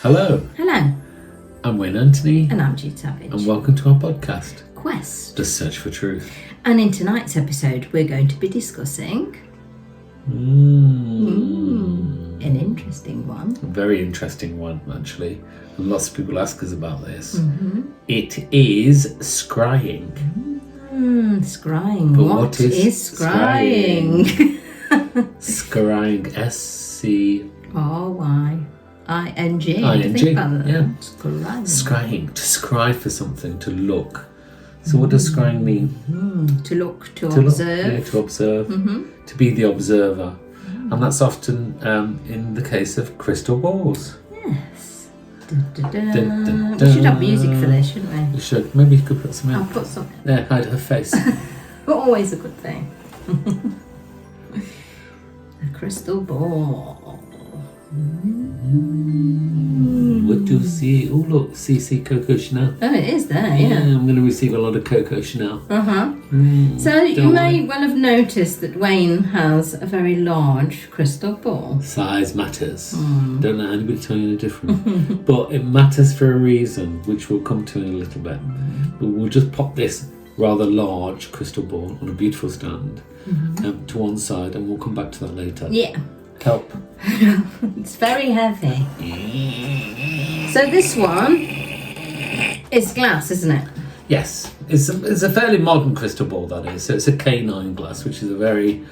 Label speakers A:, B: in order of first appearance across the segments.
A: Hello,
B: Hello,
A: I'm Wayne Anthony,
B: and I'm Jude Savage.
A: and welcome to our podcast,
B: Quest.
A: The Search for Truth.
B: And in tonight's episode, we're going to be discussing an interesting one.
A: A very interesting one, actually. And lots of people ask us about this.
B: Mm-hmm.
A: It is scrying.
B: Scrying.
A: But
B: what is scrying?
A: Scrying, S-C...
B: R-Y-I-N-G.
A: I-N-G,
B: Think about that.
A: yeah.
B: Scrying.
A: Scrying, to scry for something, to look. So what does scrying mean?
B: To look, to
A: Look,
B: observe.
A: yeah, to observe, to be the observer. And that's often in the case of crystal balls.
B: Yes.
A: Dun, dun,
B: We should have music for this, shouldn't we?
A: You should. Maybe you could put some in.
B: I'll put some.
A: There, hide her face.
B: Always a good thing. A crystal ball.
A: What do you see? Oh, look, CC Coco Chanel.
B: Oh, it is there,
A: Yeah,
B: yeah.
A: I'm going to receive a lot of Coco Chanel.
B: So you
A: don't
B: may
A: worry.
B: well have noticed that Wayne has a very large crystal ball.
A: Size matters. Don't let anybody tell you any different. But it matters for a reason, which we'll come to in a little bit. But we'll just pop this rather large crystal ball on a beautiful stand to one side, and we'll come back to that later.
B: Yeah,
A: Help.
B: it's very heavy. So this one is glass, isn't it?
A: Yes, it's a fairly modern crystal ball, that is. So it's a K9 glass, which is a very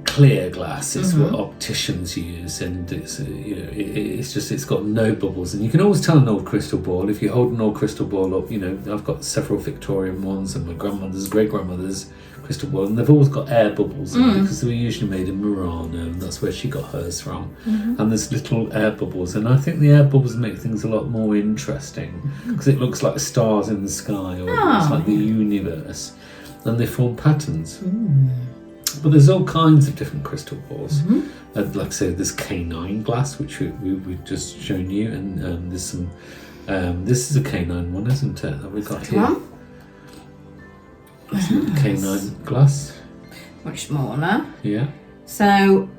A: clear glass. It's what opticians use, and it's it's got no bubbles, and you can always tell an old crystal ball if you hold an old crystal ball up. I've got several Victorian ones, and my grandmother's great grandmother's crystal ball, and they've always got air bubbles in it because they were usually made in Murano, and that's where she got hers from. And there's little air bubbles, and I think the air bubbles make things a lot more interesting because it looks like stars in the sky, or it's like the universe, and they form patterns. But there's all kinds of different crystal balls. Like I say, there's K9 glass, which we've just shown you, and there's some. This is a K9 one, isn't it? That we got here. K9 glass.
B: Much smaller.
A: Yeah.
B: So,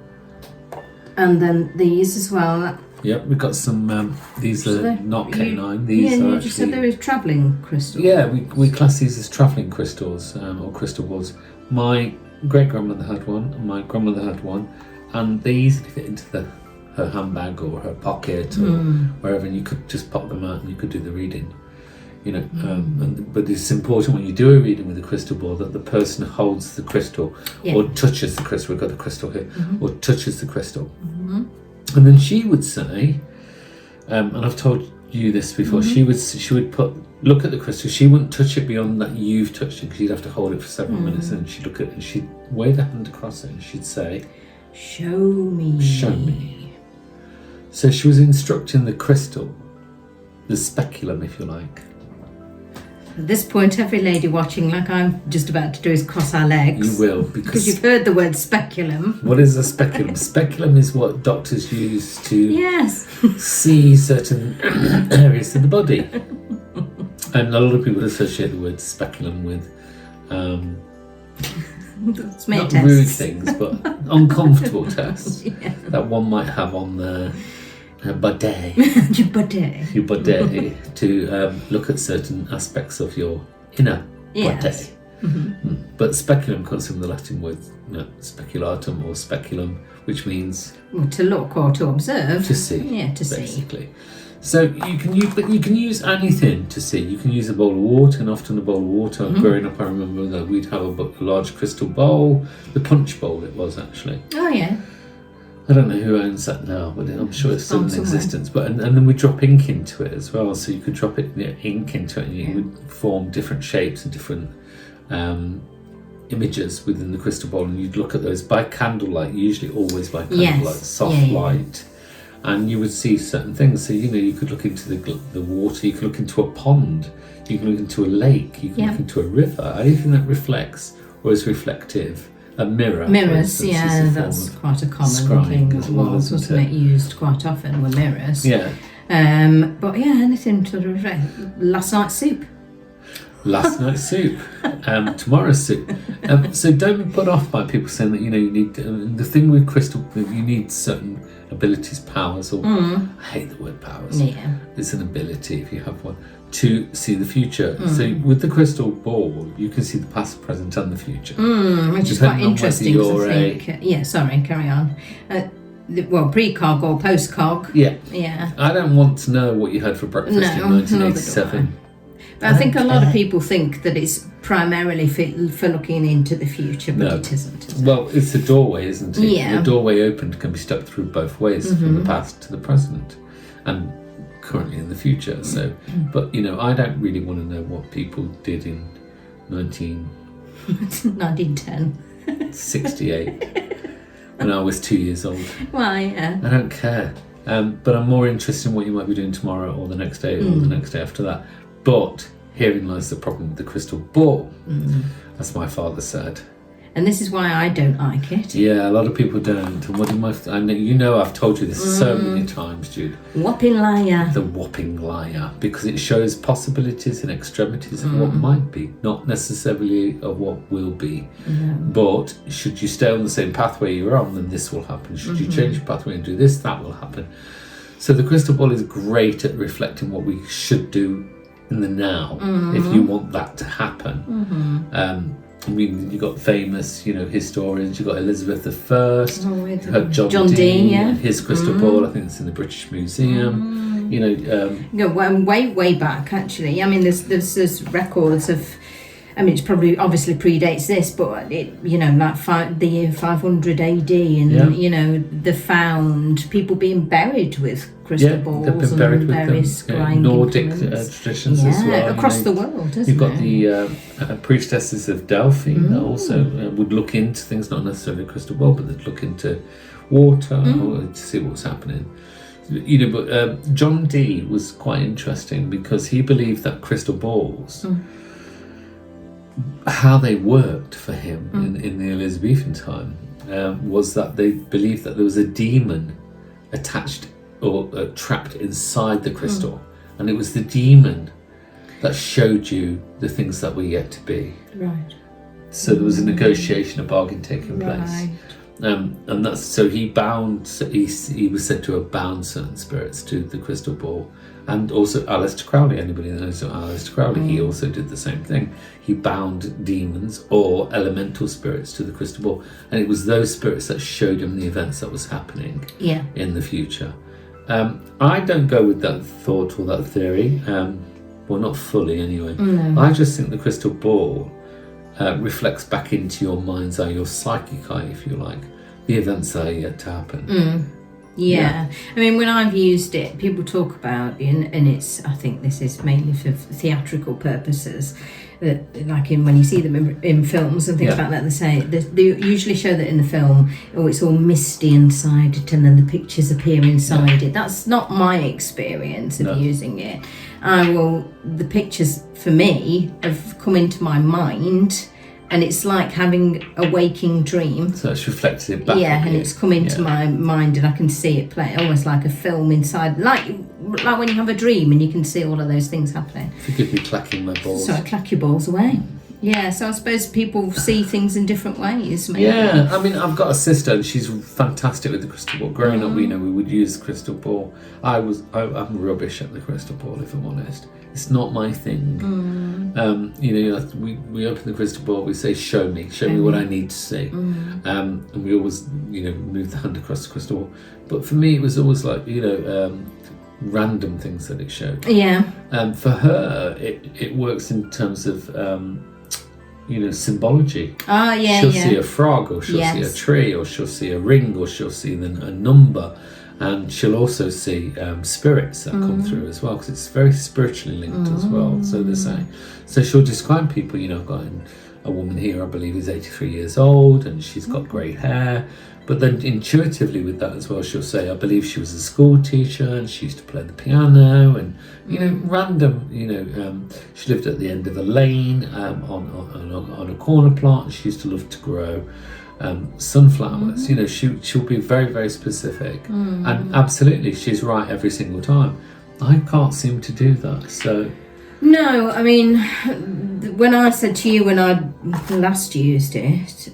B: and then these as well.
A: Yep, we've got some. These are not K9. These
B: Yeah,
A: are
B: you
A: actually.
B: just said there is travelling crystals.
A: Yeah, we class these as travelling crystals or crystal balls. My great grandmother had one, and my grandmother had one, and they easily fit into her handbag or her pocket or wherever, and you could just pop them out and you could do the reading. But it's important when you do a reading with a crystal ball that the person holds the crystal or touches the crystal. We've got the crystal here, or touches the crystal. And then she would say, and I've told you this before, she would look at the crystal. She wouldn't touch it beyond that you've touched it, because you'd have to hold it for several minutes, and she'd look at it and she'd wave her hand across it and she'd say,
B: Show me.
A: show me. So she was instructing the crystal, the speculum, if you like.
B: At this point, every lady watching, like I'm just about to do, is cross our legs.
A: You will,
B: Because you've heard the word speculum.
A: What is a speculum? Speculum is what doctors use to
B: Yes.
A: see certain areas of the body. And a lot of people associate the word speculum with not
B: tests.
A: rude things, but uncomfortable tests that one might have on their bidet.
B: Your body.
A: Your bidet to look at certain aspects of your inner
B: Yes.
A: bidet. But speculum comes from the Latin word speculatum or speculum, which means
B: Well, to look or to observe.
A: to see.
B: Yeah, to see.
A: basically. So you can use anything to see. You can use a bowl of water, and often a bowl of water. Growing up, I remember that we'd have a large crystal bowl, the punch bowl it was actually.
B: Oh, yeah.
A: I don't know who owns that now, but I'm sure it's still in
B: Somewhere.
A: existence. But and then we drop ink into it as well, so you could drop ink into it, and it would form different shapes and different images within the crystal ball, and you'd look at those by candlelight, usually always by candlelight, soft light, and you would see certain things. So you could look into the water, you could look into a pond, you can look into a lake, you can look into a river, anything that reflects or is reflective. A mirror.
B: Mirrors, yeah, that's quite a common thing as well, wasn't it? Used quite often were mirrors.
A: Yeah.
B: But yeah, anything to reflect. Last night's soup.
A: last night's soup, tomorrow's soup. So don't be put off by people saying that, you know, you need, the thing with crystal, you need certain abilities, powers, or I hate the word powers.
B: Yeah.
A: It's an ability, if you have one, to see the future. So with the crystal ball, you can see the past, present, and the future.
B: Which is quite interesting. Sorry, carry on. Well, pre-cog or post-cog.
A: Yeah. I don't want to know what you had for breakfast in 1987.
B: But I think a lot of people think that it's primarily for looking into the future, but it isn't.
A: Well, it's a doorway, isn't it?
B: Yeah.
A: The doorway opened can be stepped through both ways, from the past to the present, and currently in the future. So, but you know, I don't really want to know what people did in 1968 when I was 2 years old.
B: Why? Yeah.
A: I don't care. But I'm more interested in what you might be doing tomorrow, or the next day, or the next day after that. But herein lies the problem with the crystal ball, as my father said.
B: And this is why I don't like it.
A: Yeah, a lot of people don't. And what I know, you know, I've told you this so many times, Jude.
B: Whopping liar.
A: The whopping liar, because it shows possibilities and extremities of what might be, not necessarily of what will be. But should you stay on the same pathway you're on, then this will happen. Should you change your pathway and do this, that will happen. So the crystal ball is great at reflecting what we should do in the now, if you want that to happen. I mean, you got famous, you know, historians. You got Elizabeth I, her John Dee, his crystal ball. I think it's in the British Museum. You know,
B: way back actually. I mean, there's records of. I mean, it's probably obviously predates this, but it, you know, like the year 500 AD, and you know, they found people being buried with crystal balls and various scrying
A: Nordic traditions as well.
B: Across the world, isn't
A: You've got the priestesses of Delphi that also would look into things, not necessarily crystal ball, but they'd look into water to see what's happening. You know, but John Dee was quite interesting because he believed that crystal balls. How they worked for him in the Elizabethan time was that they believed that there was a demon attached or trapped inside the crystal, and it was the demon that showed you the things that were yet to be.
B: Right.
A: So there was a negotiation, a bargain taking place. And that's so he bound. He was said to have bound certain spirits to the crystal ball, and also Aleister Crowley. Anybody that knows Aleister Crowley, he also did the same thing. He bound demons or elemental spirits to the crystal ball, and it was those spirits that showed him the events that was happening in the future. I don't go with that thought or that theory. Well, not fully anyway. I just think the crystal ball reflects back into your mind's eye, your psychic eye, if you like, the events that are yet to happen.
B: I mean, when I've used it, people talk about, and it's, I think this is mainly for theatrical purposes, that like when you see them in films and things like that, they usually show that in the film, it's all misty inside it, and then the pictures appear inside it. That's not my experience of using it. The pictures for me have come into my mind, and it's like having a waking dream. So
A: it's reflected back.
B: And it's come into my mind, and I can see it play almost like a film inside, like when you have a dream and you can see all of those things happening.
A: Forgive me clacking my balls.
B: So I clack your balls away. Yeah, so I suppose people see things in different ways, maybe.
A: Yeah, I mean, I've got a sister and she's fantastic with the crystal ball. Growing up, we would use the crystal ball. I'm rubbish at the crystal ball, if I'm honest. It's not my thing. We open the crystal ball, we say, show me what I need to see. And we always, move the hand across the crystal ball. But for me, it was always like, random things that it showed.
B: Yeah.
A: For her, it works in terms of, symbology.
B: Oh, yeah,
A: She'll see a frog, or she'll see a tree, or she'll see a ring, or she'll see a number. And she'll also see spirits that come through as well, because it's very spiritually linked as well, so they say. So she'll describe people, I've got a woman here, I believe, is 83 years old, and she's got grey hair. But then intuitively with that as well, she'll say, I believe she was a school teacher, and she used to play the piano, and, random, she lived at the end of a lane on a corner plot, and she used to love to grow sunflowers. She'll be very, very specific, and absolutely she's right every single time. I can't seem to do that, so
B: No, I mean, when I said to you when I last used it,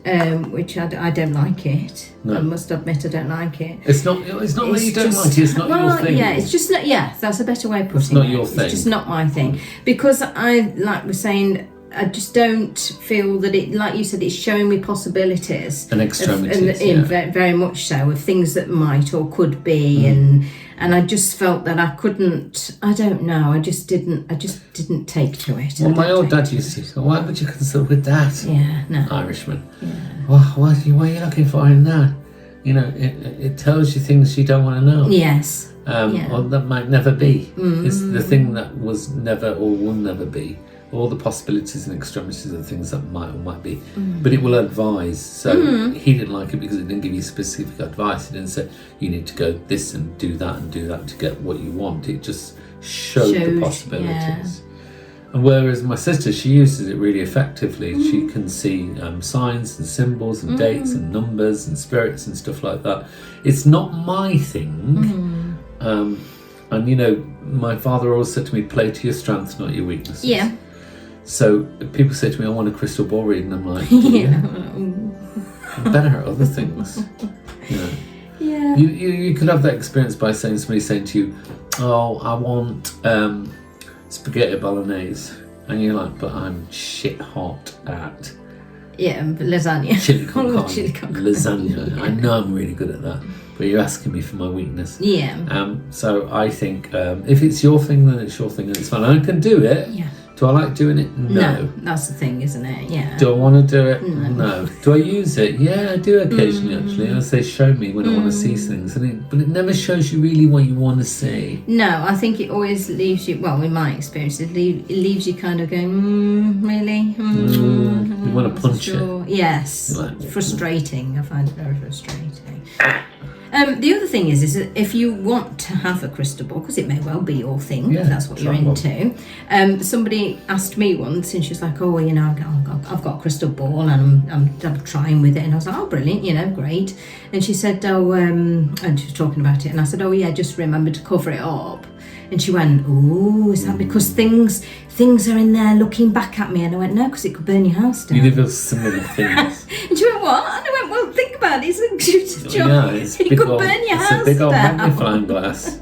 B: which I don't like it.
A: No.
B: I must admit I don't like it.
A: It's not that you don't like it. It's not your thing.
B: Yeah, it's just not. Yeah, that's a better way of putting it.
A: It's not your thing.
B: It's just not my thing because like we're saying, I just don't feel that it, like you said, it's showing me possibilities
A: and extremities,
B: very much so, of things that might or could be, and I just felt that I couldn't. I don't know. I just didn't take to it.
A: Well, my old dad used to say, "Why would you consult with that?"
B: Yeah, no.
A: Irishman.
B: Yeah.
A: What are you looking for in that? You know, it tells you things you don't want to know.
B: Yes.
A: Or that might never be. It's the thing that was never or will never be. All the possibilities and extremities of things that might or might be, but it will advise. So he didn't like it because it didn't give you specific advice. It didn't say you need to go this and do that to get what you want. It just showed the possibilities.
B: Yeah.
A: And whereas my sister, she uses it really effectively. She can see signs and symbols and dates and numbers and spirits and stuff like that. It's not my thing. And you know, my father always said to me, play to your strengths, not your weaknesses.
B: Yeah.
A: So people say to me, I want a crystal ball reading. I'm like, I'm better at other things. You know?
B: Yeah.
A: You could have that experience by somebody saying to you, oh, I want spaghetti bolognese. And you're like, but I'm shit hot at
B: lasagna.
A: Chili con carne. Lasagna. I know I'm really good at that. But you're asking me for my weakness.
B: Yeah.
A: So I think if it's your thing, then it's your thing and it's fun. I can do it.
B: Yeah.
A: Do I like doing it? No.
B: That's the thing, isn't it? Yeah.
A: Do I want to do it? No. Do I use it? Yeah, I do occasionally actually. As they show me when I want to see things. But it never shows you really what you want to see.
B: No, I think it always leaves you, well, in my experience, it leaves you kind of going, really?
A: You want to punch it.
B: Yes.
A: Like,
B: frustrating. I find it very frustrating. The other thing is that if you want to have a crystal ball, because it may well be your thing, if that's what you're into. Somebody asked me once, and she was like, "Oh, you know, I've got a crystal ball, and I'm trying with it." And I was like, "Oh, brilliant, you know, great." And she said, "Oh," and she was talking about it, and I said, "Oh, yeah, just remember to cover it up." And she went, "Oh, is that because things are in there looking back at me?" And I went, "No, because it could burn your house down."
A: You live with similar things.
B: And she went, "What?" And I went, "Well, think about it. It's a job.
A: Yeah, it's
B: it could burn your house down."
A: It's a big old magnifying glass.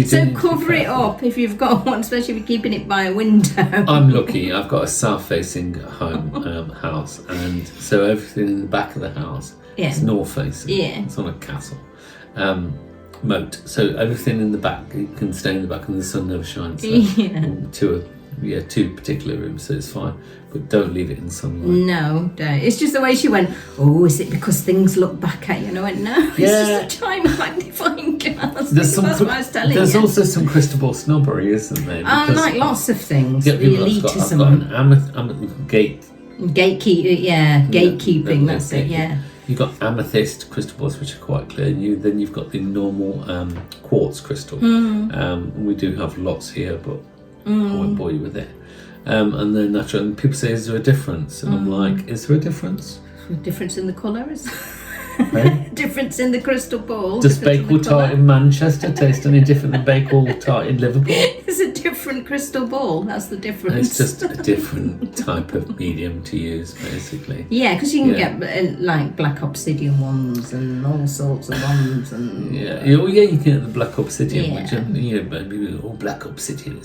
B: So cover it up if you've got one, especially if you're keeping it by a window.
A: I'm lucky. I've got a south-facing house, and so everything in the back of the house is north-facing. Yeah, it's on a castle. Moat, so everything in the back, it can stay in the back and the sun never shines two particular rooms, so it's fine, but don't leave it in sunlight. No, don't. It's just the way she went, "Oh, is it because things look back at you?" And I went, "No, it's just a giant magnifying glass." That's what I was telling you. There's also some crystal ball snobbery, isn't there? Like lots of things. The elitism. I've got an gatekeeping, that's it, yeah. You've got amethyst crystal balls, which are quite clear. Then you've got the normal quartz crystal. We do have lots here, but I won't bore you with it. And then natural. And people say, "Is there a difference?" And I'm like, "Is there a difference? A difference in the colours? Difference in the crystal ball? Does Bakewell tart in Manchester taste any different than Bakewell tart in Liverpool?" It's a different crystal ball. That's the difference. It's just a different type of medium to use, basically. Yeah, because you can get like black obsidian ones and all sorts of ones, and you can get the black obsidian, which black obsidian.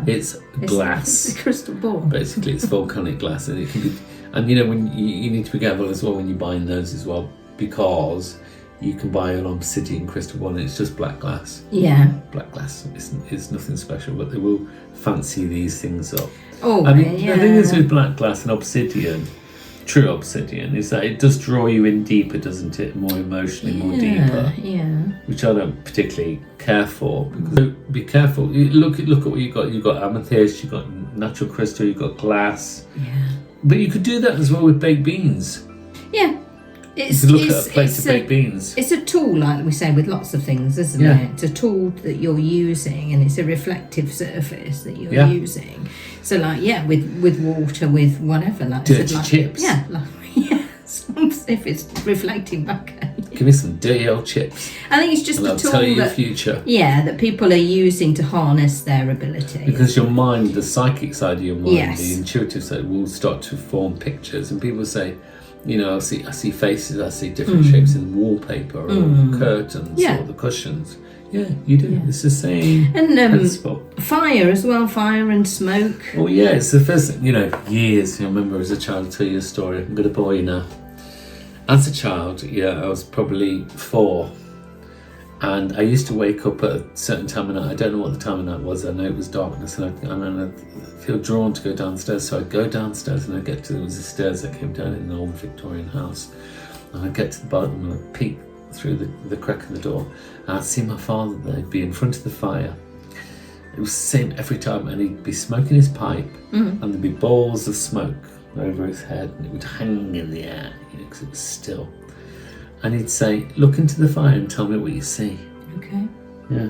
A: It's glass. It's a crystal ball. Basically, it's volcanic glass, and it can be. And when you need to be careful as well when you're buying those as well, because you can buy an obsidian crystal ball and it's just black glass. Yeah. Black glass. It's nothing special, but they will fancy these things up. Oh, the thing is with black glass and obsidian, true obsidian, is that it does draw you in deeper, doesn't it? More emotionally, more deeper. Yeah. Which I don't particularly care for. So be careful. Look at what you've got. You've got amethyst, you've got natural crystal, you've got glass. Yeah. But you could do that as well with baked beans. Yeah. You could look at a plate of baked beans. It's a tool, like we say, with lots of things, isn't it? It's a tool that you're using, and it's a reflective surface that you're using. So, with water, with whatever, like dirty chips. Yeah, if it's reflecting back at you. Give me some dirty old chips.
B: I think it's just
A: and
B: a
A: I'll
B: tool
A: tell you your
B: that,
A: future.
B: that people are using to harness their ability.
A: Because your mind, the psychic side of your mind,
B: Yes.
A: the intuitive side, will start to form pictures. And people say, I see faces, I see different shapes in wallpaper or curtains or the cushions. Yeah, you do. It's the same
B: And
A: principle.
B: fire as well, fire and smoke.
A: Oh yeah, it's the first thing, years. I remember as a child, I'll tell you a story. I'm going to bore you now. As a child, I was probably 4. And I used to wake up at a certain time of night. I don't know what the time of night was. I know it was darkness, and I'd feel drawn to go downstairs. So I'd go downstairs, and there was a stairs that came down in an old Victorian house. And I'd get to the bottom, and I'd peek through the crack of the door, and I'd see my father there. He'd be in front of the fire. It was the same every time, and he'd be smoking his pipe, and there'd be balls of smoke over his head, and it would hang in the air, because it was still. And he'd say, "Look into the fire and tell me what you see."
B: Okay.
A: Yeah.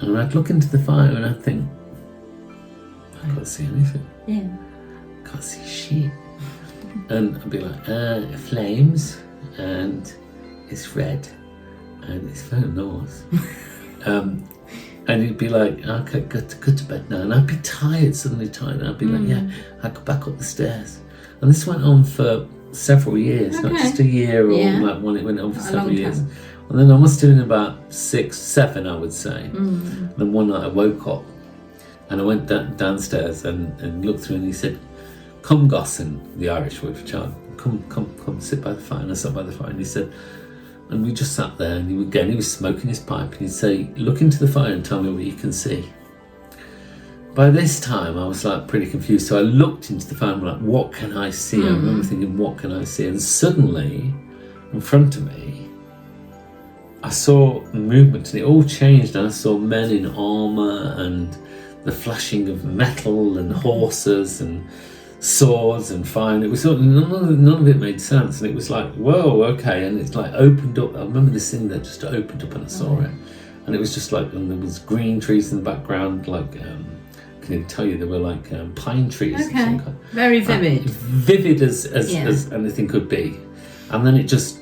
A: And I'd look into the fire and I'd think, I can't see anything.
B: Yeah.
A: Can't see shit. And I'd be like, flames, and it's red, and it's very nice. And he'd be like, "Okay, go to bed now." And I'd be suddenly tired, and I'd be like, "Yeah, I'd go back up the stairs." And this went on for several years, not just a year or like one. It went on for several years. And then I must have been about 6, 7, I would say. Then one night I woke up, and I went downstairs and looked through, and he said, "Come, Gossin," the Irish word for child. Come, sit by the fire. And I sat by the fire, and he said, and we just sat there, and he was smoking his pipe, and he'd say, "Look into the fire and tell me what you can see." By this time, I was like pretty confused, so I looked into the fire and I'm like, "What can I see?" I remember thinking, "What can I see?" And suddenly, in front of me, I saw movement, and it all changed, and I saw men in armour, and the flashing of metal, and horses, and swords, and fire, and it was sort of, none of it made sense, and it was like, whoa, okay, and it's like opened up. I remember this thing that just opened up, and I saw it, and it was just like, and there was green trees in the background, like, I can tell you, they were like pine trees.
B: Okay, very vivid.
A: Vivid as anything could be. And then it just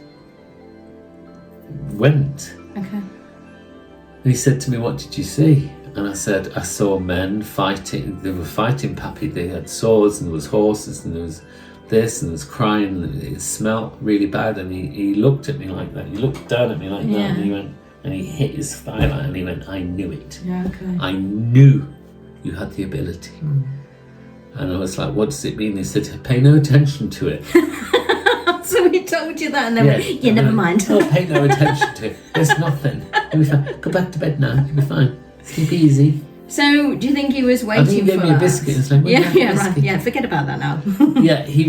A: went.
B: Okay.
A: And he said to me, "What did you see?" And I said, "I saw men fighting. They were fighting, Pappy. They had swords, and there was horses, and there was this, and there was crying, and it smelled really bad." And he looked at me like that. He looked down at me like that, and he went, and he hit his thigh like, and he went, "I knew it.
B: Yeah, okay.
A: I knew you had the ability." And I was like, "What does it mean?" He said, "Pay no attention to it."
B: So he told you that, and then never mind.
A: "Oh, pay no attention to it. There's nothing. You'll be fine. Go back to bed now. You'll be fine. Sleep easy."
B: So, do you think he was waiting
A: I think he gave me a biscuit. It's like,
B: right. Forget about that now.
A: Yeah, he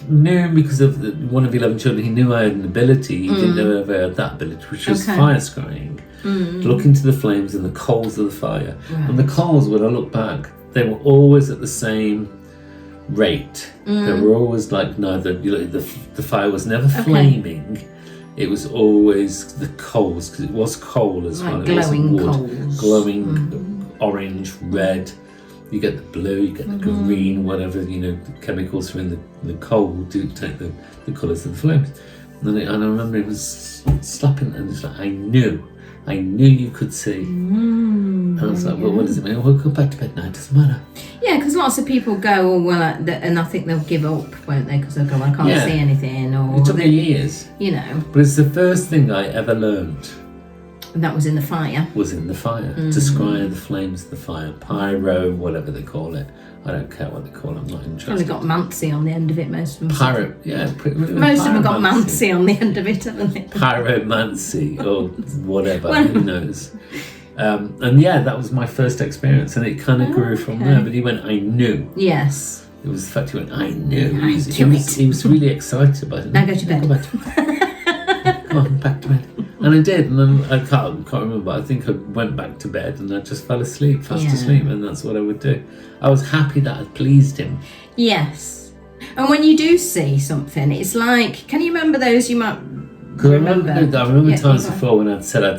A: knew, because of one of 11 children, he knew I had an ability. He didn't know I ever had that ability, which was fire scrying. To look into the flames and the coals of the fire. Right. And the coals, when I look back, they were always at the same rate. They were always like, the fire was never flaming. It was always the coals, because it was coal as well.
B: Glowing
A: it wasn't wood.
B: coals.
A: Glowing orange, red. You get the blue, you get the green, whatever, the chemicals are in the coal do take the colours of the flames. And I remember it was slapping, and it's like, I knew you could see. And I was like, well, what does it mean? Well, go back to bed now, it doesn't matter.
B: Yeah, because lots of people go, and I think they'll give up, won't they? Because they'll go, I can't see anything. Or
A: it took me years. But it's the first thing I ever learned.
B: And that was in the fire.
A: Was in the fire. To scry the flames of the fire. Pyro, whatever they call it. I don't care what they call it, I'm not interested.
B: Only got Mancy on the end of it, most of them.
A: Most
B: of them have got Mancy on the end of it, haven't they?
A: Pyromancy, or whatever, who knows. And that was my first experience, and it kind of grew from there. But he went, "I knew."
B: Yes.
A: It was the fact he went, "I knew."
B: He
A: was really excited about it.
B: Now go to bed.
A: Go back to bed. Go on, back to bed. And I did, and then I can't remember. I think I went back to bed, and I just fell asleep, fast asleep, and that's what I would do. I was happy that I pleased him.
B: Yes. And when you do see something, it's like, can you remember those you might remember?
A: I remember times before when I'd said I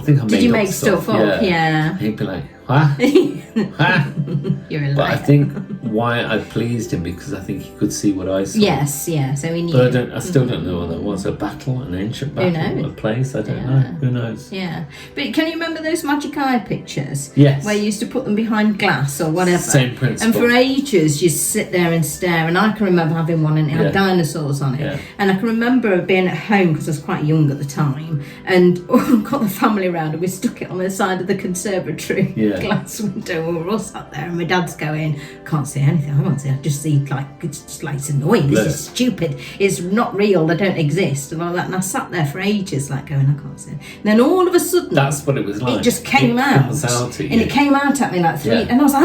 A: think I made
B: Did you
A: up
B: make stuff up?
A: Yeah.
B: Yeah.
A: He'd be like, Huh? Huh?
B: You're a liar.
A: But I think why I pleased him because I think he could see what I saw.
B: Yes, yeah. So he knew.
A: But I still don't know what that was. A battle, an ancient battle, a place. I don't know. Who knows?
B: Yeah. But can you remember those magic eye pictures?
A: Yes.
B: Where you used to put them behind glass or whatever.
A: Same principle.
B: And for ages, you sit there and stare. And I can remember having one and it had dinosaurs on it.
A: Yeah.
B: And I can remember being at home because I was quite young at the time, and got the family around and we stuck it on the side of the conservatory glass window. We were all sat there, and my dad's going, "Can't see anything. I can't see. I just see it's just like it's annoying. This is stupid. It's not real. They don't exist," and all that. And I sat there for ages, like going, "I can't see." And then all of a sudden,
A: that's what it was like.
B: It just came out, and it came out at me like three, and I was like,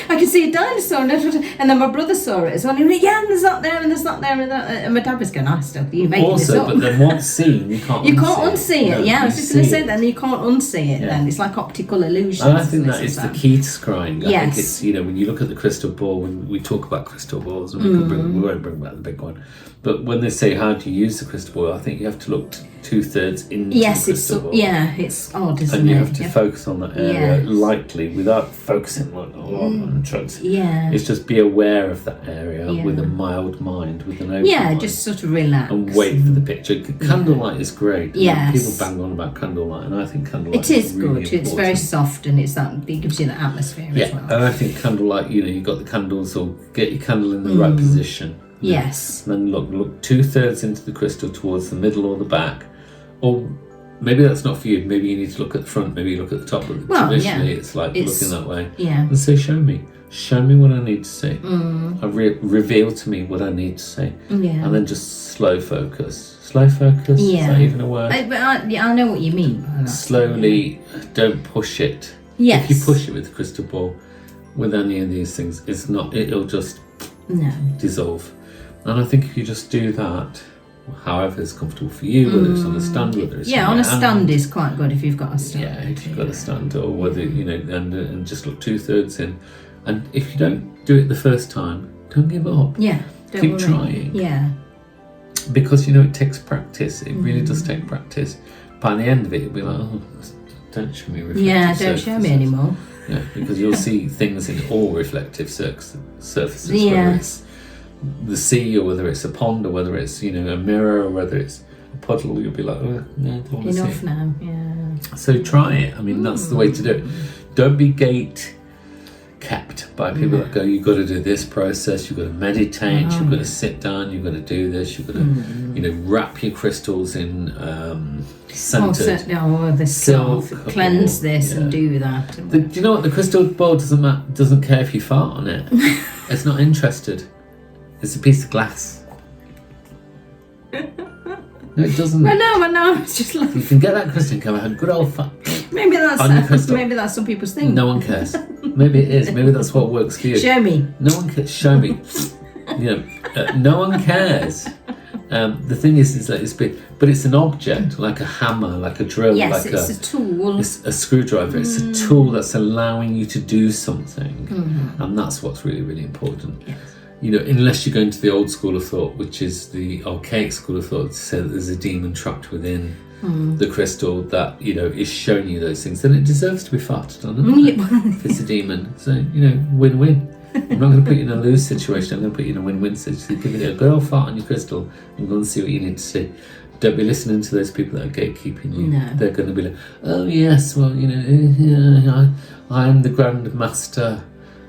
B: I can see a dinosaur. And then my brother saw it as well. And he went, "Yeah, and there's that there, and there's that there, and that." And my dad was going, "I still, you making this up."
A: But then once seen, you can't.
B: You can't unsee it. I was just going to say that, and you can't unsee it. Then it's like optical illusions.
A: And I think that is the key to scrying. I think
B: Yes.
A: it's, when you look at the crystal ball, when we talk about crystal balls, and we won't bring back the big one, but when they say how do you use the crystal ball, I think you have to look 2/3 into the crystal ball.
B: It's odd, isn't it?
A: And you have to focus on that area lightly without focusing on drugs.
B: Yeah.
A: It's just be aware of that area with a mild mind, with an open mind.
B: Just sort of relax.
A: And wait for the picture. Candlelight is great.
B: Yes.
A: People bang on about candlelight, and I think candlelight
B: It is
A: really
B: good.
A: important.
B: It's very soft, and it gives you that atmosphere as well.
A: And I think candlelight, you've got the candles, or get your candle in the right position.
B: Yes.
A: And then look 2/3 into the crystal towards the middle or the back. Or maybe that's not for you. Maybe you need to look at the front, maybe you look at the top. But traditionally, it's like looking that way.
B: Yeah.
A: And say, show me what I need to see. Reveal to me what I need to see.
B: Yeah.
A: And then just slow focus. Slow focus? Is that even a word?
B: I know what you mean by that.
A: Slowly, don't push it.
B: Yes.
A: If you push it with the crystal ball, with any of these things, it'll just dissolve. And I think if you just do that, however it's comfortable for you, whether it's on a stand, whether it's
B: on a stand is quite good if you've got a stand.
A: Yeah, if you've got a stand, or whether and just look 2/3 in. And if you don't do it the first time, don't give up.
B: Yeah,
A: keep trying.
B: Yeah,
A: because it takes practice. It really does take practice. By the end of it, you'll be like, oh, don't show me reflective
B: don't
A: surfaces.
B: show me anymore.
A: Yeah, because you'll see things in all reflective surfaces,
B: Yeah.
A: whether it's the sea, or whether it's a pond, or whether it's a mirror, or whether it's a puddle. You'll be like, oh, no, I don't want to see
B: Enough
A: it.
B: now. Yeah.
A: So try it. I mean, that's the way to do it. Don't be gate kept by people that go, you've got to do this process, you've got to meditate, you've got to sit down, you've got to do this, you've got to wrap your crystals in scented
B: the
A: silk,
B: cleanse this and do that.
A: Do you know what? The crystal ball doesn't care if you fart on it. It's not interested. It's a piece of glass. No, it doesn't.
B: I know. It's just like,
A: You can get that crystal and come out a good old fart.
B: maybe
A: On your crystal.
B: that's some people's thing.
A: No one cares. Maybe it is. Maybe that's what works for you.
B: Show me.
A: No one cares. Show me. No one cares. The thing is that it's big, but it's an object, like a hammer, like a drill,
B: Yes,
A: like
B: it's a tool.
A: It's a screwdriver. It's a tool that's allowing you to do something, and that's what's really, really important.
B: Yes.
A: Unless you go into the old school of thought, which is the archaic school of thought, to say that there's a demon trapped within the crystal that is showing you those things, then it deserves to be farted on. If it's a demon, so win-win. I'm not going to put you in a lose situation. I'm going to put you in a win-win situation. Give it a good old fart on your crystal and go and see what you need to see. Don't be listening to those people that are gatekeeping you.
B: No.
A: They're going to be like, oh yes, well, I am the Grand Master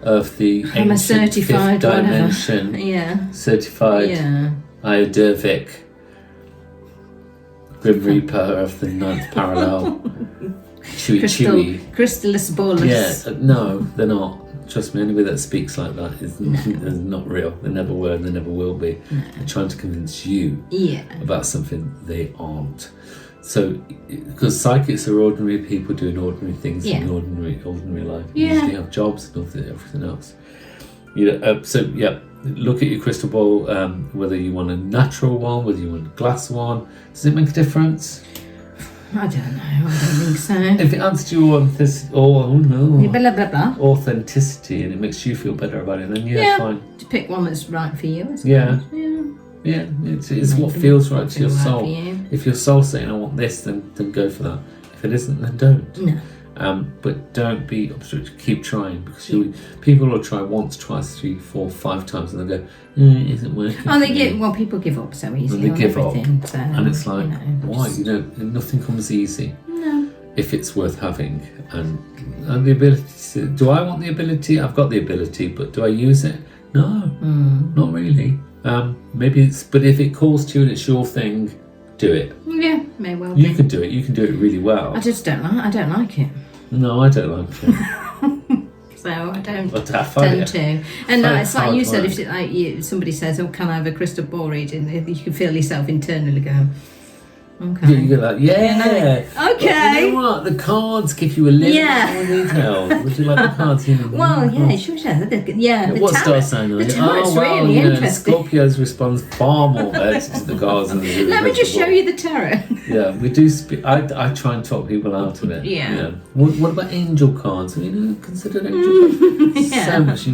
A: of the
B: I'm a
A: ancient
B: certified
A: fifth
B: whatever.
A: dimension.
B: Yeah.
A: Certified Iodervic Grim Reaper of the ninth parallel. Chewy.
B: Crystallis ballus.
A: Yeah, no, they're not. Trust me, anybody that speaks like that is not real. They never were and they never will be. They're trying to convince you about something they aren't. So, because psychics are ordinary people doing ordinary things in ordinary life. You usually have jobs and everything else. Look at your crystal ball, whether you want a natural one, whether you want a glass one. Does it make a difference?
B: I don't know. I don't think so.
A: If it adds to your
B: Blah, blah, blah.
A: authenticity and it makes you feel better about it, then fine.
B: To pick one that's right for you, I suppose.
A: Yeah, it's what feels right to your
B: Right
A: soul.
B: for you.
A: If your soul's saying, I want this, then go for that. If it isn't, then don't.
B: No.
A: But don't be obstructive. Keep trying, because people will try once, twice, 3, 4, 5 times, and they go, it isn't working.
B: Oh, people give up so easily on everything. So,
A: and it's like, why? Nothing comes easy.
B: No.
A: If it's worth having, and the ability to, do I want the ability? I've got the ability, but do I use it? No, not really. Maybe but if it calls to you and it's your thing, do it.
B: Yeah, may well be.
A: You can do it. You can do it really well.
B: I just don't like it.
A: No, I don't like it.
B: So I don't
A: tend
B: to. And it's like you said, if somebody says, "Oh, can I have a crystal ball reading?" You can feel yourself internally go, okay.
A: You go like, okay. But you know what? The cards give you a little more detail. Would you like the cards?
B: Well, yeah, sure.
A: What star sign are you?
B: The tarot's really interesting.
A: Scorpios responds far more better to the cards than the
B: Let me just show you the tarot.
A: Yeah, we do. I try and talk people out of it.
B: Yeah.
A: What about angel cards? Consider angel cards. So much,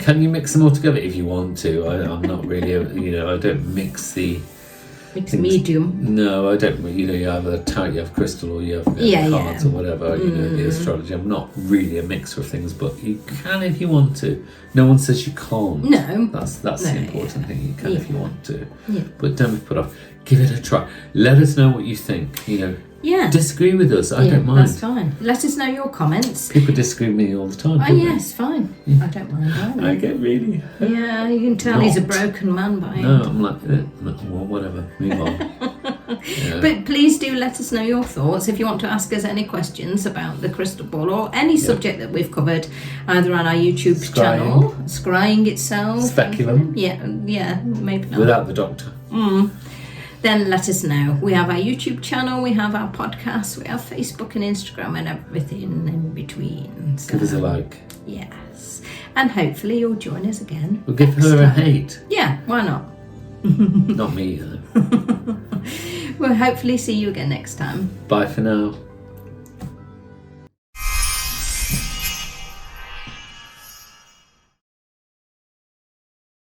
A: Can you mix them all together if you want to? I'm not really, I don't mix the.
B: It's medium.
A: No, I don't. You have a tarot, you have crystal, or you have cards or whatever. The astrology. I'm not really a mixer of things, but you can if you want to. No one says you can't.
B: No,
A: that's the important thing. You can if you want to.
B: Yeah.
A: But don't be put off. Give it a try. Let us know what you think.
B: Yeah.
A: Disagree with us. I don't mind.
B: That's fine. Let us know your comments.
A: People disagree with me all the time.
B: Oh yes, fine. Yeah. I don't mind either.
A: I get really hurt.
B: Yeah, you can tell he's a broken man by it.
A: No, I'm like, well, whatever. Move on.
B: But please do let us know your thoughts if you want to ask us any questions about the crystal ball or any subject that we've covered, either on our YouTube channel, Scrying itself,
A: Speculum.
B: Yeah, maybe not.
A: Without the doctor.
B: Then let us know. We have our YouTube channel, we have our podcast, we have Facebook and Instagram and everything in between. So,
A: give us a like.
B: Yes. And hopefully you'll join us again.
A: We'll give her a hate.
B: Yeah, why not?
A: Not me, though.
B: We'll hopefully see you again next time.
A: Bye for now.